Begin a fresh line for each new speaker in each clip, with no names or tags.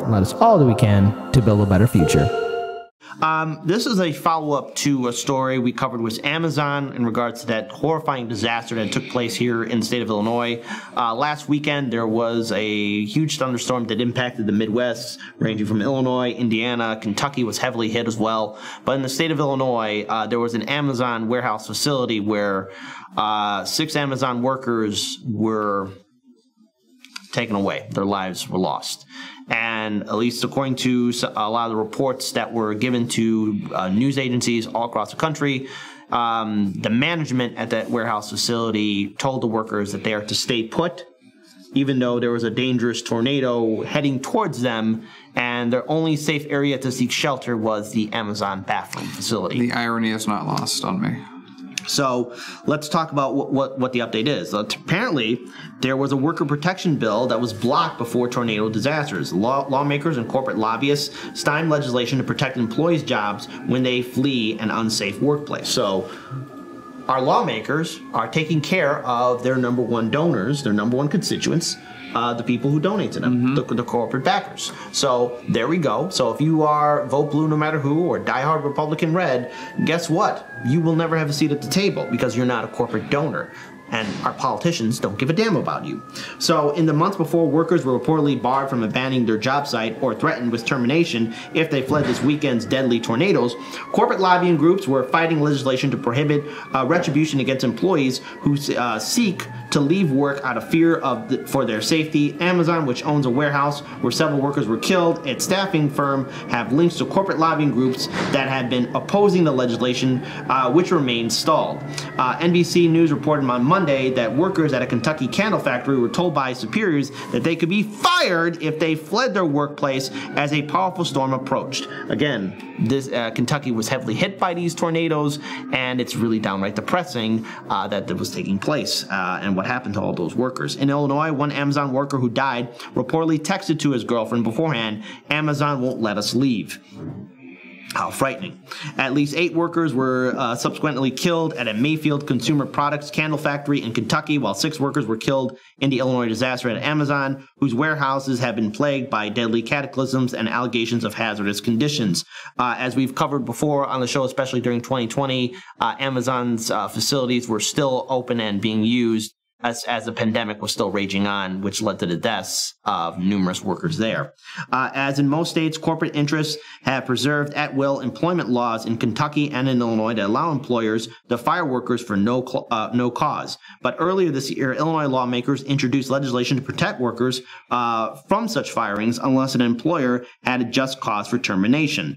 and let us all do we can to build a better future.
This is a follow-up to a story we covered with Amazon in regards to that horrifying disaster that took place here in the state of Illinois. Last weekend, there was a huge thunderstorm that impacted the Midwest, ranging from Illinois, Indiana, Kentucky was heavily hit as well. But in the state of Illinois, there was an Amazon warehouse facility where 6 Amazon workers were taken away. Their lives were lost. And at least according to a lot of the reports that were given to news agencies all across the country, the management at that warehouse facility told the workers that they are to stay put, even though there was a dangerous tornado heading towards them, and their only safe area to seek shelter was the Amazon bathroom facility.
The irony is not lost on me.
So let's talk about what the update is. Apparently, there was a worker protection bill that was blocked before tornado disasters. Lawmakers and corporate lobbyists stymied legislation to protect employees' jobs when they flee an unsafe workplace. So our lawmakers are taking care of their number one donors, their number one constituents, the people who donate to them, the corporate backers. So there we go. So if you are vote blue no matter who or diehard Republican red, guess what? You will never have a seat at the table because you're not a corporate donor. And our politicians don't give a damn about you. So in the months before, workers were reportedly barred from abandoning their job site or threatened with termination if they fled this weekend's deadly tornadoes. Corporate lobbying groups were fighting legislation to prohibit retribution against employees who seek to leave work out of fear for their safety. Amazon, which owns a warehouse where several workers were killed, its staffing firm have links to corporate lobbying groups that have been opposing the legislation, which remains stalled. NBC News reported on Monday that workers at a Kentucky candle factory were told by superiors that they could be fired if they fled their workplace as a powerful storm approached. Again, this Kentucky was heavily hit by these tornadoes, and it's really downright depressing that was taking place and what happened to all those workers. In Illinois, one Amazon worker who died reportedly texted to his girlfriend beforehand, "Amazon won't let us leave." How frightening. At least 8 workers were subsequently killed at a Mayfield Consumer Products candle factory in Kentucky, while 6 workers were killed in the Illinois disaster at Amazon, whose warehouses have been plagued by deadly cataclysms and allegations of hazardous conditions. As we've covered before on the show, especially during 2020, Amazon's facilities were still open and being used as the pandemic was still raging on, which led to the deaths of numerous workers there. As in most states, corporate interests have preserved at-will employment laws in Kentucky and in Illinois that allow employers to fire workers for no cause. But earlier this year, Illinois lawmakers introduced legislation to protect workers from such firings unless an employer had a just cause for termination.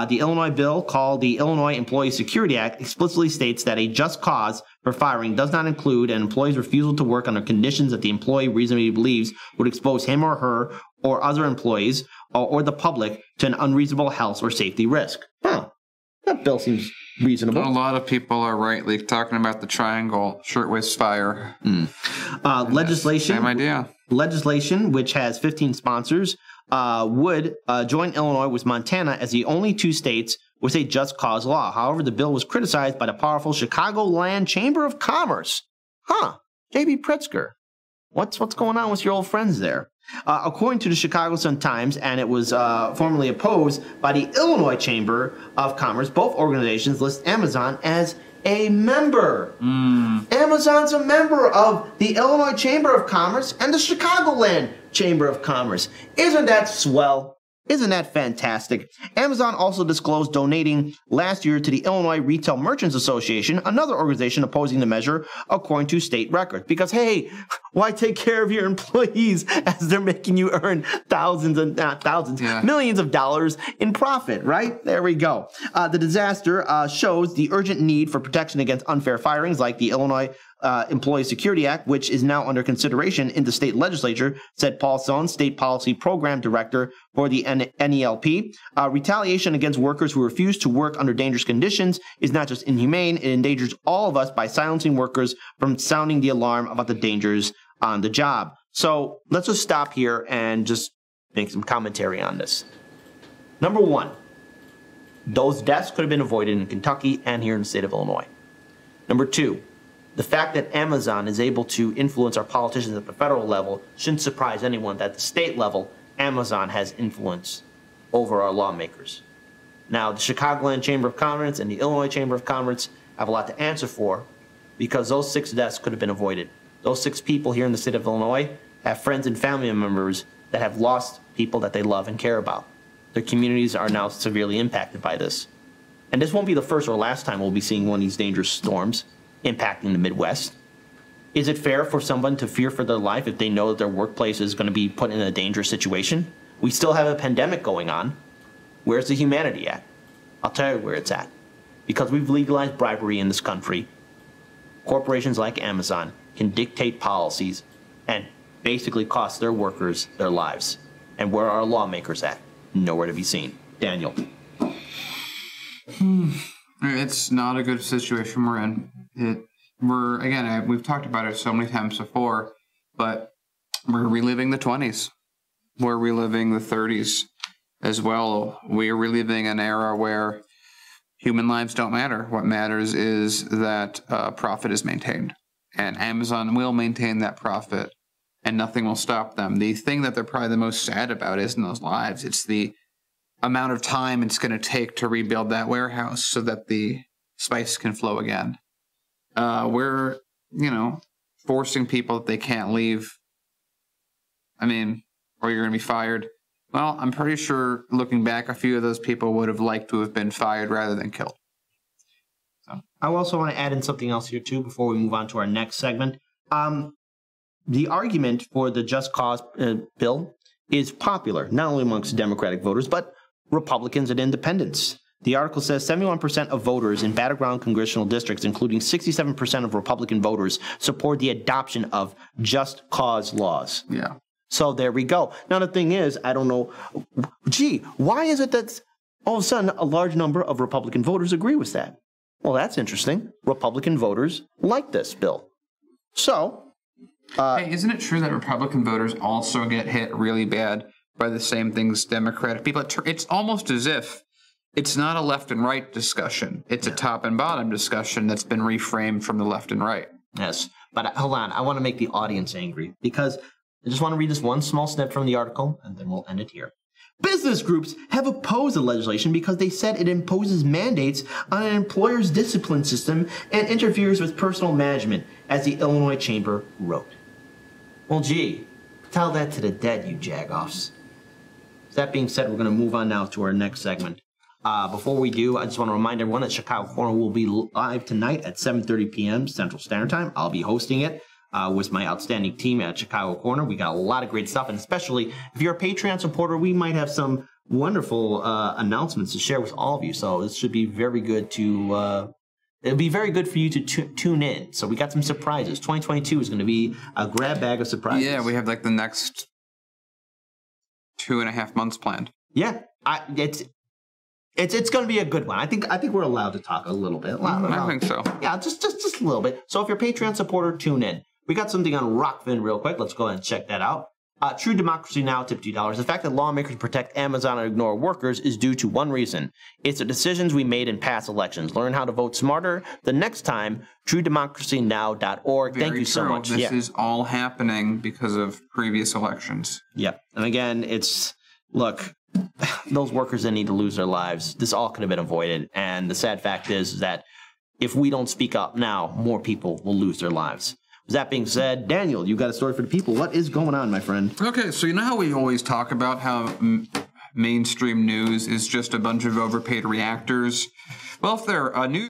The Illinois bill, called the Illinois Employee Security Act, explicitly states that a just cause for firing does not include an employee's refusal to work under conditions that the employee reasonably believes would expose him or her or other employees or the public to an unreasonable health or safety risk. That bill seems reasonable.
A lot of people are rightly talking about the triangle shirtwaist fire.
Legislation.
Same idea.
Legislation, which has 15 sponsors, would join Illinois with Montana as the only 2 states with a just cause law. However, the bill was criticized by the powerful Chicagoland Chamber of Commerce. J.B. Pritzker. What's going on with your old friends there? According to the Chicago Sun-Times, and it was formally opposed by the Illinois Chamber of Commerce, both organizations list Amazon as a member. Amazon's a member of the Illinois Chamber of Commerce and the Chicagoland Chamber of Commerce. Isn't that swell? Isn't that fantastic? Amazon also disclosed donating last year to the Illinois Retail Merchants Association, another organization opposing the measure, according to state records. Because, hey, why take care of your employees as they're making you earn millions of dollars in profit, right? There we go. The disaster shows the urgent need for protection against unfair firings, like the Illinois Employee Security Act, which is now under consideration in the state legislature, said Paul Sohn, State Policy Program Director for the NELP. Retaliation against workers who refuse to work under dangerous conditions is not just inhumane, it endangers all of us by silencing workers from sounding the alarm about the dangers on the job. So let's just stop here and just make some commentary on this. Number 1, those deaths could have been avoided in Kentucky and here in the state of Illinois. Number 2, the fact that Amazon is able to influence our politicians at the federal level shouldn't surprise anyone that at the state level, Amazon has influence over our lawmakers. Now, the Chicagoland Chamber of Commerce and the Illinois Chamber of Commerce have a lot to answer for because those 6 deaths could have been avoided. Those 6 people here in the state of Illinois have friends and family members that have lost people that they love and care about. Their communities are now severely impacted by this. And this won't be the first or last time we'll be seeing one of these dangerous storms impacting the Midwest. Is it fair for someone to fear for their life if they know that their workplace is going to be put in a dangerous situation? We still have a pandemic going on. Where's the humanity at? I'll tell you where it's at. Because we've legalized bribery in this country, corporations like Amazon can dictate policies and basically cost their workers their lives. And where are our lawmakers at? Nowhere to be seen. Daniel.
It's not a good situation we're in. We've talked about it so many times before, but we're reliving the 20s. We're reliving the 30s as well. We're reliving an era where human lives don't matter. What matters is that profit is maintained. And Amazon will maintain that profit, and nothing will stop them. The thing that they're probably the most sad about isn't those lives. It's the amount of time it's going to take to rebuild that warehouse so that the spice can flow again. We're, forcing people that they can't leave. Or you're going to be fired. Well, I'm pretty sure, looking back, a few of those people would have liked to have been fired rather than killed. So.
I also want to add in something else here, too, before we move on to our next segment. The argument for the Just Cause bill is popular, not only amongst Democratic voters, but Republicans and independents. The article says 71% of voters in battleground congressional districts, including 67% of Republican voters, support the adoption of Just Cause laws.
Yeah.
So there we go. Now, the thing is, I don't know, why is it that all of a sudden a large number of Republican voters agree with that? Well, that's interesting. Republican voters like this bill. So...
hey, isn't it true that Republican voters also get hit really bad by the same things Democratic people? It's almost as if it's not a left and right discussion. It's a top and bottom discussion that's been reframed from the left and right.
Yes, but hold on. I want to make the audience angry because I just want to read this one small snip from the article, and then we'll end it here. Business groups have opposed the legislation because they said it imposes mandates on an employer's discipline system and interferes with personal management, as the Illinois Chamber wrote. Well, tell that to the dead, you jagoffs. That being said, we're going to move on now to our next segment. Before we do, I just want to remind everyone that Chicago Corner will be live tonight at 7:30 p.m. Central Standard Time. I'll be hosting it with my outstanding team at Chicago Corner. We got a lot of great stuff, and especially if you're a Patreon supporter, we might have some wonderful announcements to share with all of you. So this should be very good to... it'll be very good for you to tune in. So we got some surprises. 2022 is going to be a grab bag of surprises.
Yeah, we have like the next 2.5 months planned.
Yeah, it's going to be a good one. I think we're allowed to talk a little bit.
I think so.
Yeah, just a little bit. So if you're a Patreon supporter, tune in. We got something on Rockfin real quick. Let's go ahead and check that out. True Democracy Now! Tip $2. The fact that lawmakers protect Amazon and ignore workers is due to one reason. It's the decisions we made in past elections. Learn how to vote smarter the next time. TrueDemocracyNow.org. Thank you so much.
This is all happening because of previous elections.
Yep. And again, look, those workers that need to lose their lives, this all could have been avoided. And the sad fact is that if we don't speak up now, more people will lose their lives. With that being said, Daniel, you got a story for the people. What is going on, my friend?
Okay, so you know how we always talk about how mainstream news is just a bunch of overpaid reactors? Well, if they're a news